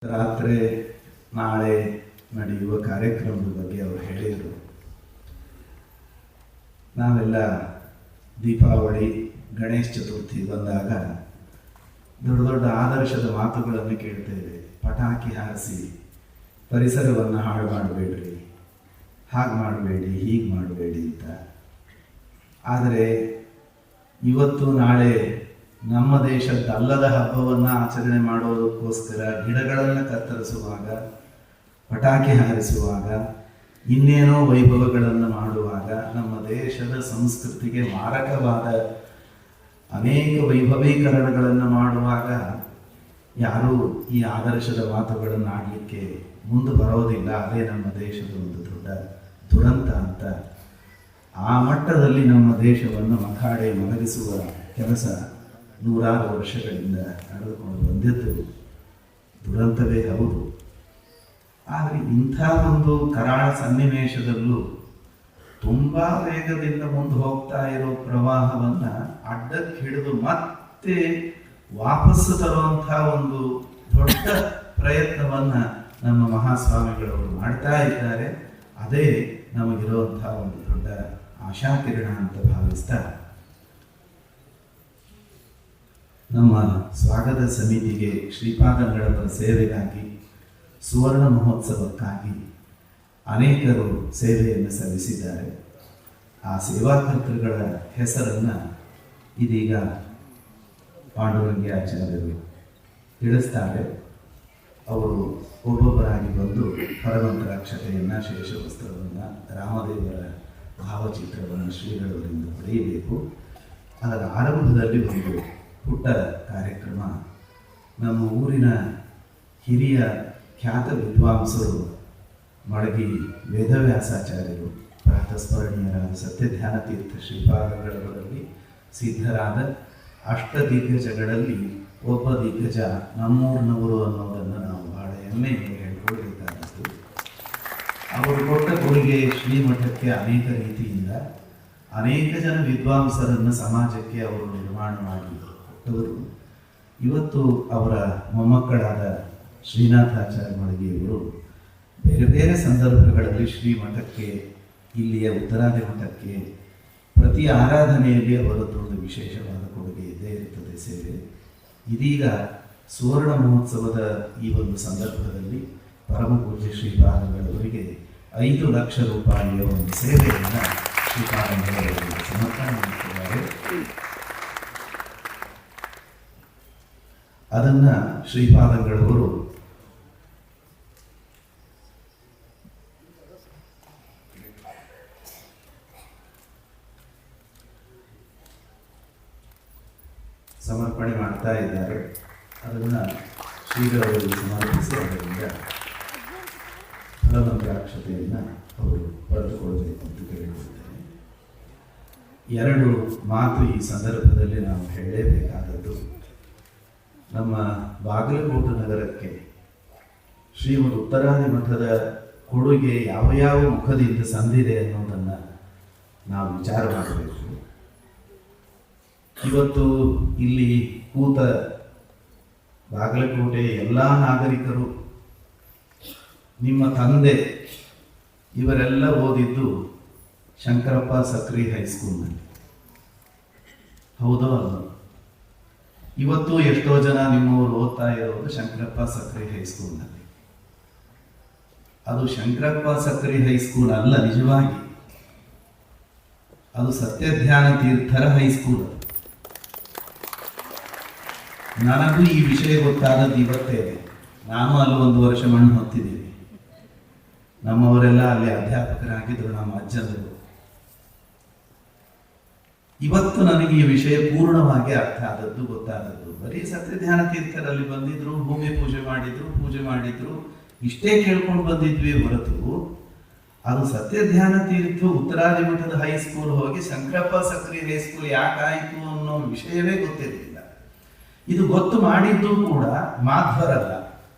ರಾತ್ರಿ ನಾಳೆ ನಡೆಯುವ ಕಾರ್ಯಕ್ರಮದ ಬಗ್ಗೆ ಅವರು ಹೇಳಿದರು. ನಾವೆಲ್ಲ ದೀಪಾವಳಿ ಗಣೇಶ ಚತುರ್ಥಿ ಬಂದಾಗ ದೊಡ್ಡ ದೊಡ್ಡ ಆದರ್ಶದ ಮಾತುಗಳನ್ನು ಕೇಳ್ತೇವೆ. ಪಟಾಕಿ ಹಾರಿಸಿ ಪರಿಸರವನ್ನು ಹಾಳು ಮಾಡಬೇಡ್ರಿ, ಹಾಗೆ ಮಾಡಬೇಡಿ, ಹೀಗೆ ಮಾಡಬೇಡಿ ಅಂತ. ಆದರೆ ಇವತ್ತು ನಾಳೆ ನಮ್ಮ ದೇಶದ್ದಲ್ಲದ ಹಬ್ಬವನ್ನು ಆಚರಣೆ ಮಾಡೋದಕ್ಕೋಸ್ಕರ ಗಿಡಗಳನ್ನು ಕತ್ತರಿಸುವಾಗ, ಪಟಾಕಿ ಹಾರಿಸುವಾಗ, ಇನ್ನೇನೋ ವೈಭವಗಳನ್ನು ಮಾಡುವಾಗ, ನಮ್ಮ ದೇಶದ ಸಂಸ್ಕೃತಿಗೆ ಮಾರಕವಾದ ಅನೇಕ ವೈಭವೀಕರಣಗಳನ್ನು ಮಾಡುವಾಗ ಯಾರೂ ಈ ಆದರ್ಶದ ಮಾತುಗಳನ್ನು ಆಡಲಿಕ್ಕೆ ಮುಂದೆ ಬರೋದಿಲ್ಲ. ಅದೇ ನಮ್ಮ ದೇಶದ ಒಂದು ದೊಡ್ಡ ದುರಂತ ಅಂತ. ಆ ಮಟ್ಟದಲ್ಲಿ ನಮ್ಮ ದೇಶವನ್ನು ಮಖಾಡೆ ಮಲಗಿಸುವ ಕೆಲಸ ನೂರಾರು ವರ್ಷಗಳಿಂದ ನಡೆದುಕೊಂಡು ಬಂದಿದ್ದು ದುರಂತವೇ ಹೌದು. ಆದರೆ ಇಂಥ ಒಂದು ಕರಾಳ ಸನ್ನಿವೇಶದಲ್ಲೂ ತುಂಬ ವೇಗದಿಂದ ಮುಂದೆ ಹೋಗ್ತಾ ಇರೋ ಪ್ರವಾಹವನ್ನು ಅಡ್ಡಕ್ಕೆ ಹಿಡಿದು ಮತ್ತೆ ವಾಪಸ್ಸು ತರುವಂಥ ಒಂದು ದೊಡ್ಡ ಪ್ರಯತ್ನವನ್ನು ನಮ್ಮ ಮಹಾಸ್ವಾಮಿಗಳವರು ಮಾಡ್ತಾ ಇದ್ದಾರೆ. ಅದೇ ನಮಗಿರುವಂಥ ಒಂದು ದೊಡ್ಡ ಆಶಾಕಿರಣ ಅಂತ ಭಾವಿಸ್ತಾ, ನಮ್ಮ ಸ್ವಾಗತ ಸಮಿತಿಗೆ ಶ್ರೀಪಾದಂಗಳವರ ಸೇವೆಗಾಗಿ, ಸುವರ್ಣ ಮಹೋತ್ಸವಕ್ಕಾಗಿ ಅನೇಕರು ಸೇವೆಯನ್ನು ಸಲ್ಲಿಸಿದ್ದಾರೆ. ಆ ಸೇವಾಕರ್ತೃಗಳ ಹೆಸರನ್ನು ಇದೀಗ ಪಾಂಡುರಂಗಾಚಾರ್ಯರು ತಿಳಿಸ್ತಾರೆ. ಅವರು ಒಬ್ಬೊಬ್ಬರಾಗಿ ಬಂದು ಹರಮಂತ್ರಾಕ್ಷತೆಯನ್ನು, ಶೇಷವಸ್ತ್ರವನ್ನು, ರಾಮದೇವರ ಭಾವಚಿತ್ರವನ್ನು ಶ್ರೀಗಳವರಿಂದ ಪಡೆಯಬೇಕು. ಅದರ ಆರಂಭದಲ್ಲಿ ಒಂದು ಪುಟ್ಟ ಕಾರ್ಯಕ್ರಮ. ನಮ್ಮ ಊರಿನ ಹಿರಿಯ ಖ್ಯಾತ ವಿದ್ವಾಂಸರು ಮಳಗಿ ವೇದವ್ಯಾಸಾಚಾರ್ಯರು, ಪ್ರಾತಸ್ಮರಣೀಯರಾದ ಸತ್ಯಧ್ಯಾನ ತೀರ್ಥ ಶ್ರೀಪಾದಂಗಳವರಲ್ಲಿ ಸಿದ್ಧರಾದ ಅಷ್ಟದಿಗ್ಗಜಗಳಲ್ಲಿ ಒಬ್ಬ ದಿಗ್ಗಜ ನಮ್ಮೂರಿನವರು ಅನ್ನೋದನ್ನು ನಾವು ಬಹಳ ಹೆಮ್ಮೆಯಿಂದ ಹೇಳ್ಕೊಳ್ಬೇಕಾದದ್ದು. ಅವರು ಕೊಟ್ಟ ಕೊಡುಗೆ ಶ್ರೀಮಠಕ್ಕೆ ಅನೇಕ ರೀತಿಯಿಂದ ಅನೇಕ ಜನ ವಿದ್ವಾಂಸರನ್ನು ಸಮಾಜಕ್ಕೆ ಅವರು ನಿರ್ಮಾಣ ಮಾಡಿ ಕೊಟ್ಟವರು. ಇವತ್ತು ಅವರ ಮೊಮ್ಮಕ್ಕಳಾದ ಶ್ರೀನಾಥಾಚಾರ್ಯ ಮಳಗಿಯವರು ಬೇರೆ ಬೇರೆ ಸಂದರ್ಭಗಳಲ್ಲಿ ಶ್ರೀಮಠಕ್ಕೆ, ಇಲ್ಲಿಯ ಉತ್ತರಾದಿ ಮಠಕ್ಕೆ ಪ್ರತಿ ಆರಾಧನೆಯಲ್ಲಿ ಅವರದ್ದೊಂದು ವಿಶೇಷವಾದ ಕೊಡುಗೆ ಇದ್ದೇ ಇರುತ್ತದೆ ಸೇವೆ. ಇದೀಗ ಸುವರ್ಣ ಮಹೋತ್ಸವದ ಈ ಒಂದು ಸಂದರ್ಭದಲ್ಲಿ ಪರಮ ಪೂಜ್ಯ ಶ್ರೀಪಾದಂಗಳವರಿಗೆ 5 ಲಕ್ಷ ರೂಪಾಯಿಯ ಒಂದು ಸೇವೆಯನ್ನು ಶ್ರೀಪಾದಂಗಳವರಿಗೆ ಸಮರ್ಪಣೆ ಮಾಡುತ್ತಿದ್ದಾರೆ. ಅದನ್ನು ಶ್ರೀಪಾದಂಗಳವರು ಸಮರ್ಪಣೆ ಮಾಡ್ತಾ ಇದ್ದಾರೆ. ಅದನ್ನು ಶ್ರೀಗಳವರಿಗೆ ಸಮರ್ಪಿಸಿ ಅದರಿಂದ ಫಲಮಂತ್ರಾಕ್ಷತೆಯನ್ನು ಅವರು ಪಡೆದುಕೊಳ್ಳಬೇಕು ಅಂತ ಕೇಳಿಕೊಳ್ತೇನೆ. 2 ಮಾತು ಈ ಸಂದರ್ಭದಲ್ಲಿ ನಾವು ಹೇಳಲೇಬೇಕಾದದ್ದು. ನಮ್ಮ ಬಾಗಲಕೋಟೆ ನಗರಕ್ಕೆ ಶ್ರೀಮದ್ ಉತ್ತರಾದಿ ಮಠದ ಕೊಡುಗೆ ಯಾವ ಯಾವ ಮುಖದಿಂದ ಸಂದಿದೆ ಅನ್ನೋದನ್ನು ನಾವು ವಿಚಾರ ಮಾಡಬೇಕು. ಇವತ್ತು ಇಲ್ಲಿ ಕೂತ ಬಾಗಲಕೋಟೆ ಎಲ್ಲ ನಾಗರಿಕರು, ನಿಮ್ಮ ತಂದೆ ಇವರೆಲ್ಲ ಓದಿದ್ದು ಶಂಕರಪ್ಪ ಸಕ್ರಿ ಹೈಸ್ಕೂಲ್ನಲ್ಲಿ, ಹೌದೋ ಅಲ್ಲ? ಇವತ್ತು ಎಷ್ಟೋ ಜನ ನಿಮ್ಮವರು ಓದ್ತಾ ಇರೋದು ಶಂಕರಪ್ಪ ಸಕ್ರಿ ಹೈಸ್ಕೂಲ್ನಲ್ಲಿ. ಅದು ಶಂಕರಪ್ಪ ಸಕ್ರಿ ಹೈಸ್ಕೂಲ್ ಅಲ್ಲ, ನಿಜವಾಗಿ ಅದು ಸತ್ಯಧ್ಯಾನ ತೀರ್ಥರ ಹೈಸ್ಕೂಲ್. ನನಗೂ ಈ ವಿಷಯ ಗೊತ್ತಾದದ್ದು ಇವತ್ತೇ. ನಾನು ಅಲ್ಲಿ 1 ವರ್ಷ ಮಣ್ಣು ಹೊತ್ತಿದ್ದೀನಿ. ನಮ್ಮವರೆಲ್ಲ ಅಲ್ಲಿ ಅಧ್ಯಾಪಕರಾಗಿದ್ದರು, ನಮ್ಮ ಅಜ್ಜಂದರು. ಇವತ್ತು ನನಗೆ ಈ ವಿಷಯ ಪೂರ್ಣವಾಗಿ ಅರ್ಥ ಆದದ್ದು, ಗೊತ್ತಾದದ್ದು. ಬರೀ ಸತ್ಯಧ್ಯಾನ ತೀರ್ಥರಲ್ಲಿ ಬಂದಿದ್ರು, ಭೂಮಿ ಪೂಜೆ ಮಾಡಿದ್ರು, ಇಷ್ಟೇ ಕೇಳ್ಕೊಂಡು ಬಂದಿದ್ವಿ ಹೊರತು ಅದು ಸತ್ಯಧ್ಯಾನ ತೀರ್ಥ ಉತ್ತರಾದಿ ಮಠದ ಹೈಸ್ಕೂಲ್ ಹೋಗಿ ಶಂಕರಪ್ಪ ಸಕ್ರಿ ಹೈಸ್ಕೂಲ್ ಯಾಕಾಯಿತು ಅನ್ನೋ ವಿಷಯವೇ ಗೊತ್ತಿರಲಿಲ್ಲ. ಇದು ಗೊತ್ತು ಮಾಡಿದ್ದು ಕೂಡ ಮಾಧ್ವರಲ್ಲ,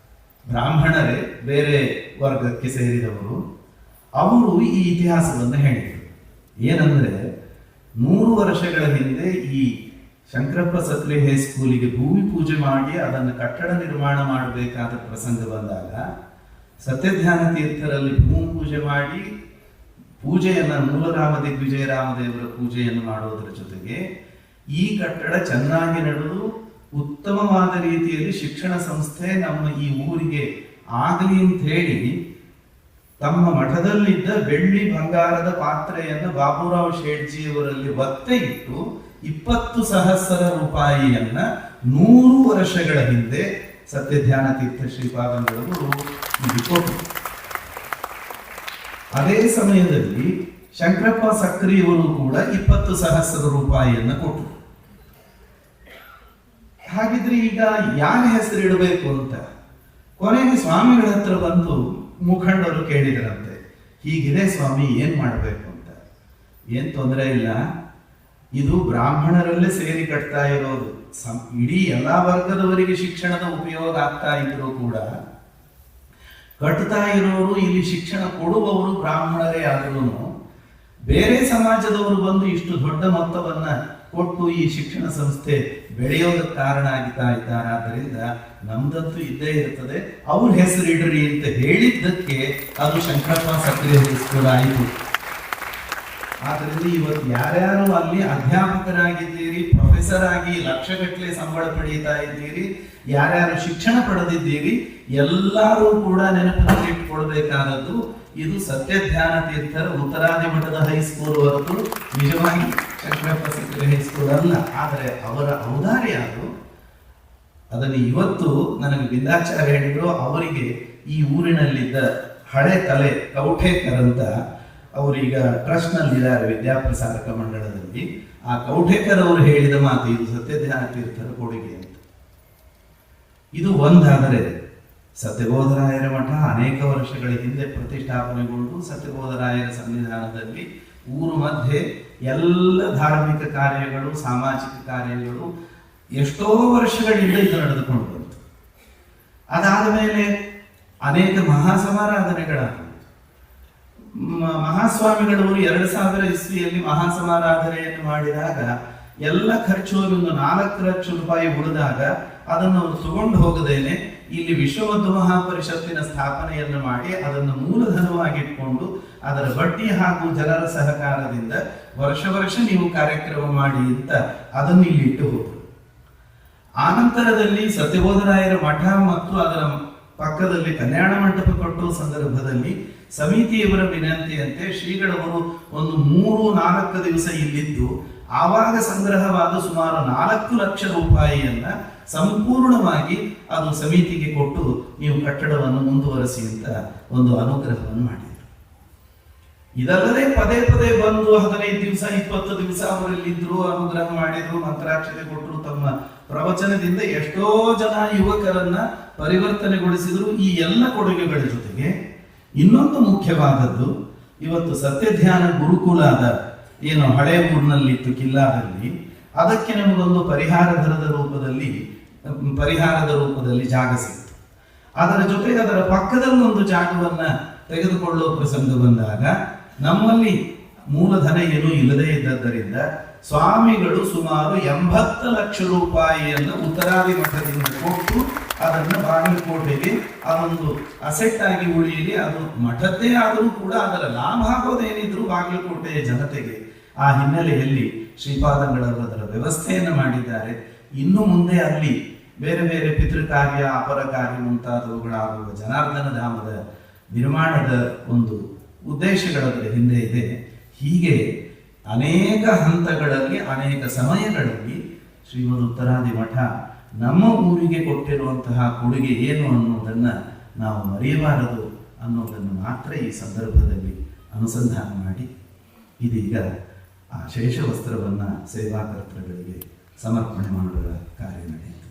ಬ್ರಾಹ್ಮಣರೇ, ಬೇರೆ ವರ್ಗಕ್ಕೆ ಸೇರಿದವರು. ಅವರು ಈ ಇತಿಹಾಸವನ್ನು ಹೇಳಿದರು. ಏನಂದರೆ 100 ವರ್ಷಗಳ ಹಿಂದೆ ಈ ಶಂಕರಪ್ಪ ಸಕ್ರೆ ಹೈಸ್ಕೂಲಿಗೆ ಭೂಮಿ ಪೂಜೆ ಮಾಡಿ ಅದನ್ನು ಕಟ್ಟಡ ನಿರ್ಮಾಣ ಮಾಡಬೇಕಾದ ಪ್ರಸಂಗ ಬಂದಾಗ ಸತ್ಯಧ್ಯಾನ ತೀರ್ಥರಲ್ಲಿ ಭೂಮಿ ಪೂಜೆ ಮಾಡಿ ಪೂಜೆಯನ್ನು ಮೂಲರಾಮ ದಿಗ್ವಿಜಯರಾಮದೇವರ ಪೂಜೆಯನ್ನು ಮಾಡೋದರ ಜೊತೆಗೆ ಈ ಕಟ್ಟಡ ಚೆನ್ನಾಗಿ ನಡೆದು ಉತ್ತಮವಾದ ರೀತಿಯಲ್ಲಿ ಶಿಕ್ಷಣ ಸಂಸ್ಥೆ ನಮ್ಮ ಈ ಊರಿಗೆ ಆಗಲಿ ಅಂತ ಹೇಳಿ ತಮ್ಮ ಮಠದಲ್ಲಿದ್ದ ಬೆಳ್ಳಿ ಬಂಗಾರದ ಪಾತ್ರೆಯನ್ನು ಬಾಬುರಾವ್ ಶೇಟ್ಜಿಯವರಲ್ಲಿ ಒತ್ತೆ ಇಟ್ಟು 20,000 ರೂಪಾಯಿಯನ್ನ 100 ವರ್ಷಗಳ ಹಿಂದೆ ಸತ್ಯಧ್ಯಾನ ತೀರ್ಥ ಶ್ರೀಪಾದಂಗಳವರು ಕೊಟ್ಟರು. ಅದೇ ಸಮಯದಲ್ಲಿ ಶಂಕರಪ್ಪ ಸಕ್ರಿಯವರು ಕೂಡ 20,000 ರೂಪಾಯಿಯನ್ನ ಕೊಟ್ಟರು. ಹಾಗಿದ್ರೆ ಈಗ ಯಾರ ಹೆಸರು ಇಡಬೇಕು ಅಂತ ಕೊನೆಗೆ ಸ್ವಾಮಿಗಳ ಹತ್ರ ಬಂದು ಮುಖಂಡರು ಕೇಳಿದರಂತೆ, ಹೀಗಿದೆ ಸ್ವಾಮಿ, ಏನ್ ಮಾಡಬೇಕು ಅಂತ. ಏನ್ ತೊಂದರೆ ಇಲ್ಲ, ಇದು ಬ್ರಾಹ್ಮಣರಲ್ಲೇ ಸೇರಿ ಕಟ್ತಾ ಇರೋದು, ಇಡೀ ಎಲ್ಲಾ ವರ್ಗದವರಿಗೆ ಶಿಕ್ಷಣದ ಉಪಯೋಗ ಆಗ್ತಾ ಇದ್ರು ಕೂಡ ಕಟ್ತಾ ಇರೋರು ಇಲ್ಲಿ ಶಿಕ್ಷಣ ಕೊಡುವವರು ಬ್ರಾಹ್ಮಣರೇ ಆದ್ರೂ ಬೇರೆ ಸಮಾಜದವರು ಬಂದು ಇಷ್ಟು ದೊಡ್ಡ ಮೊತ್ತವನ್ನ ಕೊಟ್ಟು ಈ ಶಿಕ್ಷಣ ಸಂಸ್ಥೆ ಬೆಳೆಯೋದಕ್ಕೆ ಕಾರಣ ಆಗ್ತಾ ಇದ್ದಾರೆ. ಆದ್ದರಿಂದ ನಮ್ದಂತೂ ಇದ್ದೇ ಇರ್ತದೆ, ಅವ್ರ ಹೆಸರಿಡ್ರಿ ಅಂತ ಹೇಳಿದ್ದಕ್ಕೆ ಅದು ಶಂಕರಪ್ಪ ಸಕ್ರಿಯ ಹೈಸ್ಕೂಲ್ ಆಯಿತು. ಆದ್ರಿಂದ ಇವತ್ತು ಯಾರ್ಯಾರು ಅಲ್ಲಿ ಅಧ್ಯಾಪಕರಾಗಿದ್ದೀರಿ, ಪ್ರೊಫೆಸರ್ ಆಗಿ ಲಕ್ಷಗಟ್ಟಲೆ ಸಂಬಳ ಪಡೀತಾ ಇದ್ದೀರಿ, ಯಾರ್ಯಾರು ಶಿಕ್ಷಣ ಪಡೆದಿದ್ದೀರಿ, ಎಲ್ಲರೂ ಕೂಡ ನೆನಪಿನಲ್ಲಿ ಇಟ್ಕೊಳ್ಬೇಕಾದದ್ದು ಇದು ಸತ್ಯಧ್ಯಾನ ತೀರ್ಥರ ಉತ್ತರಾದಿ ಮಠದ ಹೈಸ್ಕೂಲ್ ಹೊರತು ನಿಜವಾಗಿ ಶಂಕರಪ್ಪ ಸಕ್ರೆ ಹೈಸ್ಕೂಲ್ ಅಲ್ಲ. ಆದರೆ ಅವರ ಔದಾರ್ಯ ಅದು. ಅದನ್ನು ಇವತ್ತು ನನಗೆ ಬಿಂದಾಚಾರ್ಯ ಹೇಳಿದ್ರು, ಅವರಿಗೆ ಈ ಊರಿನಲ್ಲಿದ್ದ ಹಳೆ ತಲೆ ಕೌಠೇಕರ್ ಅಂತ ಅವರೀಗ ಟ್ರಸ್ಟ್ ನಲ್ಲಿದ್ದಾರೆ ವಿದ್ಯಾಪ್ರಸಾರಕ ಮಂಡಳದಲ್ಲಿ. ಆ ಕೌಠೇಕರ್ ಅವರು ಹೇಳಿದ ಮಾತು ಇದು ಸತ್ಯಧ್ಯಾನ ತೀರ್ಥರ ಕೊಡುಗೆ ಅಂತ. ಇದು ಒಂದಾದರೆ ಸತ್ಯಬೋಧರಾಯರ ಮಠ ಅನೇಕ ವರ್ಷಗಳ ಹಿಂದೆ ಪ್ರತಿಷ್ಠಾಪನೆಗೊಂಡು ಸತ್ಯಬೋಧರಾಯರ ಸನ್ನಿಧಾನದಲ್ಲಿ ಊರು ಮಧ್ಯೆ ಎಲ್ಲ ಧಾರ್ಮಿಕ ಕಾರ್ಯಗಳು, ಸಾಮಾಜಿಕ ಕಾರ್ಯಗಳು ಎಷ್ಟೋ ವರ್ಷಗಳಿಂದ ಇದು ನಡೆದುಕೊಂಡು ಬಂತು. ಅದಾದ ಮೇಲೆ ಅನೇಕ ಮಹಾಸಮಾರಾಧನೆಗಳಾದವು. ಮಹಾಸ್ವಾಮಿಗಳವರು 2000 ಇಸ್ವಿಯಲ್ಲಿ ಮಹಾಸಮಾರಾಧನೆಯನ್ನು ಮಾಡಿದಾಗ ಎಲ್ಲ ಖರ್ಚು ಒಂದು 4 ಲಕ್ಷ ರೂಪಾಯಿ ಉಳಿದಾಗ ಅದನ್ನು ಅವರು ತಗೊಂಡು ಹೋಗದೇನೆ ಇಲ್ಲಿ ವಿಶ್ವಬೌದ್ಧ ಮಹಾಪರಿಷತ್ತಿನ ಸ್ಥಾಪನೆಯನ್ನು ಮಾಡಿ ಅದನ್ನು ಮೂಲಧನವಾಗಿಟ್ಕೊಂಡು ಅದರ ಬಡ್ಡಿ ಹಾಗೂ ಜನರ ಸಹಕಾರದಿಂದ ವರ್ಷ ನೀವು ಕಾರ್ಯಕ್ರಮ ಮಾಡಿ ಅಂತ ಅದನ್ನು ಇಲ್ಲಿ ಇಟ್ಟು ಹೋದರು. ಆನಂತರದಲ್ಲಿ ಸತ್ಯಬೋಧರಾಯರ ಮಠ ಮತ್ತು ಅದರ ಪಕ್ಕದಲ್ಲಿ ಕಲ್ಯಾಣ ಮಂಟಪ ಕಟ್ಟುವ ಸಂದರ್ಭದಲ್ಲಿ ಸಮಿತಿಯವರ ವಿನಂತಿಯಂತೆ ಶ್ರೀಗಳವರು ಒಂದು 3-4 ದಿವಸ ಇಲ್ಲಿದ್ದು ಆವಾಗ ಸಂಗ್ರಹವಾದ ಸುಮಾರು 4 ಲಕ್ಷ ರೂಪಾಯಿಯನ್ನ ಸಂಪೂರ್ಣವಾಗಿ ಅದು ಸಮಿತಿಗೆ ಕೊಟ್ಟು ನೀವು ಕಟ್ಟಡವನ್ನು ಮುಂದುವರಿಸಿ ಅಂತ ಒಂದು ಅನುಗ್ರಹವನ್ನು ಮಾಡಿದರು. ಇದಲ್ಲದೆ ಪದೇ ಬಂದು 15 ದಿವಸ 20 ದಿವಸ ಅವರಲ್ಲಿದ್ರು, ಅನುಗ್ರಹ ಮಾಡಿದ್ರು, ಮಂತ್ರಾಕ್ಷತೆ ಕೊಟ್ಟರು. ತಮ್ಮ ಪ್ರವಚನದಿಂದ ಎಷ್ಟೋ ಜನ ಯುವಕರನ್ನ ಪರಿವರ್ತನೆಗೊಳಿಸಿದ್ರು. ಈ ಎಲ್ಲ ಕೊಡುಗೆಗಳ ಜೊತೆಗೆ ಇನ್ನೊಂದು ಮುಖ್ಯವಾದದ್ದು, ಇವತ್ತು ಸತ್ಯಧ್ಯಾನ ಗುರುಕುಲದ ಏನು ಹಳೆ ಊರಿನಲ್ಲಿತ್ತು ಕಿಲ್ಲಾದಲ್ಲಿ, ಅದಕ್ಕೆ ನಮಗೊಂದು ಪರಿಹಾರದ ರೂಪದಲ್ಲಿ ಜಾಗ ಸಿಕ್ತು. ಅದರ ಜೊತೆಗೆ ಅದರ ಪಕ್ಕದಲ್ಲಿ ಒಂದು ಜಾಗವನ್ನ ತೆಗೆದುಕೊಳ್ಳುವ ಪ್ರಸಂಗ ಬಂದಾಗ ನಮ್ಮಲ್ಲಿ ಮೂಲಧನ ಏನೂ ಇಲ್ಲದೇ ಇದ್ದದ್ದರಿಂದ ಸ್ವಾಮಿಗಳು ಸುಮಾರು 80 ಲಕ್ಷ ರೂಪಾಯಿಯನ್ನು ಉತ್ತರಾದಿ ಮಠದಿಂದ ಕೊಟ್ಟು ಅದನ್ನು ಬಾಗಲಕೋಟೆಗೆ ಅದೊಂದು ಅಸೆಟ್ ಆಗಿ ಉಳಿಯಲಿ, ಅದು ಮಠದ್ದೇ ಆದರೂ ಕೂಡ ಅದರ ಲಾಭ ಆಗೋದೇನಿದ್ರು ಬಾಗಲಕೋಟೆಯ ಜನತೆಗೆ. ಆ ಹಿನ್ನೆಲೆಯಲ್ಲಿ ಶ್ರೀಪಾದಂಗಳವರು ಅದರ ವ್ಯವಸ್ಥೆಯನ್ನು ಮಾಡಿದ್ದಾರೆ. ಇನ್ನು ಮುಂದೆ ಅಲ್ಲಿ ಬೇರೆ ಬೇರೆ ಪಿತೃಕಾರ್ಯ, ಅಪರ ಕಾರ್ಯ ಮುಂತಾದವುಗಳಾಗುವ ಜನಾರ್ದನ ಧಾಮದ ನಿರ್ಮಾಣದ ಒಂದು ಉದ್ದೇಶಗಳದರ ಹಿಂದೆ ಇದೆ. ಹೀಗೆ ಅನೇಕ ಹಂತಗಳಲ್ಲಿ, ಅನೇಕ ಸಮಯಗಳಲ್ಲಿ ಶ್ರೀಮದ್ ಉತ್ತರಾದಿ ಮಠ ನಮ್ಮ ಊರಿಗೆ ಕೊಟ್ಟಿರುವಂತಹ ಕೊಡುಗೆ ಏನು ಅನ್ನೋದನ್ನು ನಾವು ಮರೆಯಬಾರದು ಅನ್ನೋದನ್ನು ಮಾತ್ರ ಈ ಸಂದರ್ಭದಲ್ಲಿ ಅನುಸಂಧಾನ ಮಾಡಿ ಇದೀಗ ಆ ಶೇಷವಸ್ತ್ರವನ್ನು ಸೇವಾಕರ್ತೃಗಳಿಗೆ ಸಮರ್ಪಣೆ ಮಾಡುವ ಕಾರ್ಯ ನಡೆಯುತ್ತೆ.